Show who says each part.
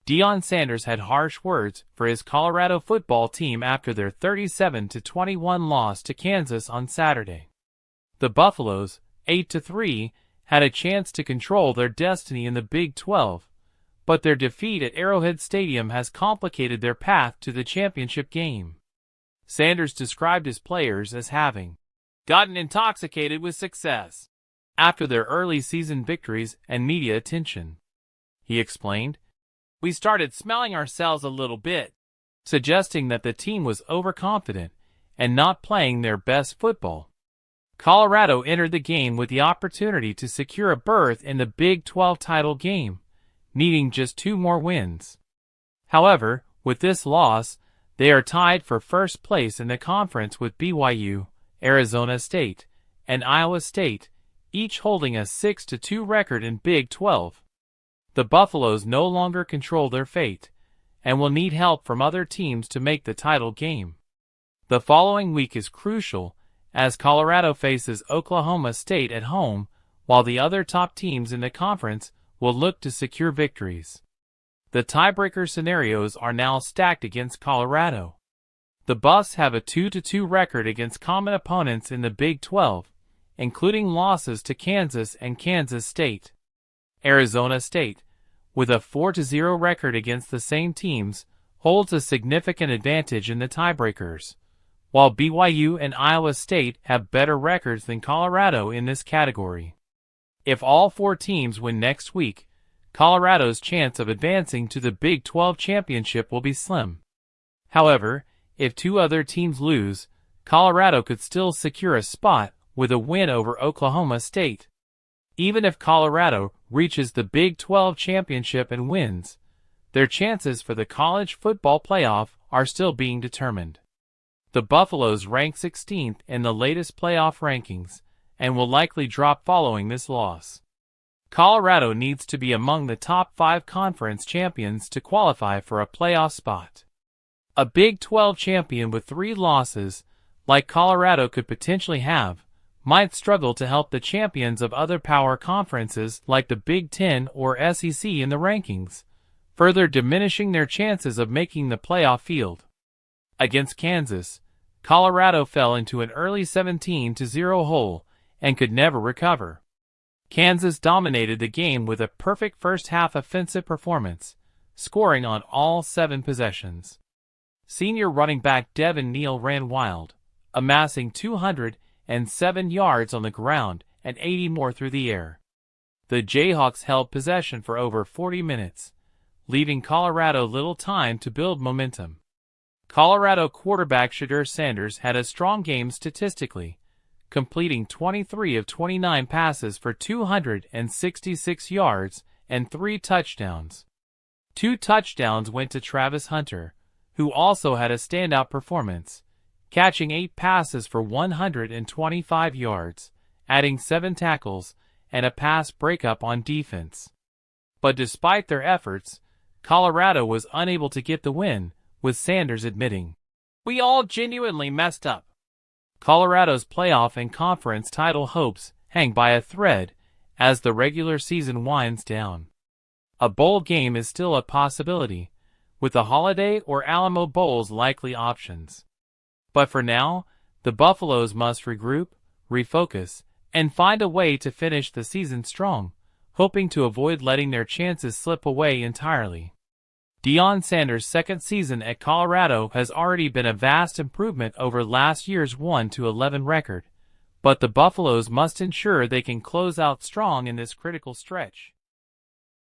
Speaker 1: Deion Sanders had harsh words for his Colorado football team after their 37-21 loss to Kansas on Saturday. The Buffaloes, 8-3, had a chance to control their destiny in the Big 12, but their defeat at Arrowhead Stadium has complicated their path to the championship game. Sanders described his players as having gotten intoxicated with success after their early season victories and media attention. He explained, "We started smelling ourselves a little bit," suggesting that the team was overconfident and not playing their best football. Colorado entered the game with the opportunity to secure a berth in the Big 12 title game, needing just 2 more wins. However, with this loss, they are tied for first place in the conference with BYU, Arizona State, and Iowa State, each holding a 6-2 record in Big 12. The Buffaloes no longer control their fate, and will need help from other teams to make the title game. The following week is crucial, as Colorado faces Oklahoma State at home, while the other top teams in the conference will look to secure victories. The tiebreaker scenarios are now stacked against Colorado. The Buffs have a 2-2 record against common opponents in the Big 12, including losses to Kansas and Kansas State. Arizona State, with a 4-0 record against the same teams, holds a significant advantage in the tiebreakers, while BYU and Iowa State have better records than Colorado in this category. If all 4 teams win next week, Colorado's chance of advancing to the Big 12 championship will be slim. However, if 2 other teams lose, Colorado could still secure a spot with a win over Oklahoma State. Even if Colorado reaches the Big 12 championship and wins, their chances for the college football playoff are still being determined. The Buffaloes rank 16th in the latest playoff rankings, and will likely drop following this loss. Colorado needs to be among the top 5 conference champions to qualify for a playoff spot. A Big 12 champion with 3 losses, like Colorado could potentially have, might struggle to help the champions of other power conferences like the Big 10 or SEC in the rankings, further diminishing their chances of making the playoff field. Against Kansas, Colorado fell into an early 17-0 hole and could never recover. Kansas dominated the game with a perfect first-half offensive performance, scoring on all 7 possessions. Senior running back Devin Neal ran wild, amassing 207 yards on the ground and 80 more through the air. The Jayhawks held possession for over 40 minutes, leaving Colorado little time to build momentum. Colorado quarterback Shedeur Sanders had a strong game statistically, completing 23 of 29 passes for 266 yards and 3 touchdowns. 2 touchdowns went to Travis Hunter, who also had a standout performance, catching 8 passes for 125 yards, adding 7 tackles, and a pass breakup on defense. But despite their efforts, Colorado was unable to get the win, with Sanders admitting, "We all genuinely messed up." Colorado's playoff and conference title hopes hang by a thread as the regular season winds down. A bowl game is still a possibility, with the Holiday or Alamo Bowls likely options. But for now, the Buffaloes must regroup, refocus, and find a way to finish the season strong, hoping to avoid letting their chances slip away entirely. Deion Sanders' second season at Colorado has already been a vast improvement over last year's 1-11 record, but the Buffaloes must ensure they can close out strong in this critical stretch.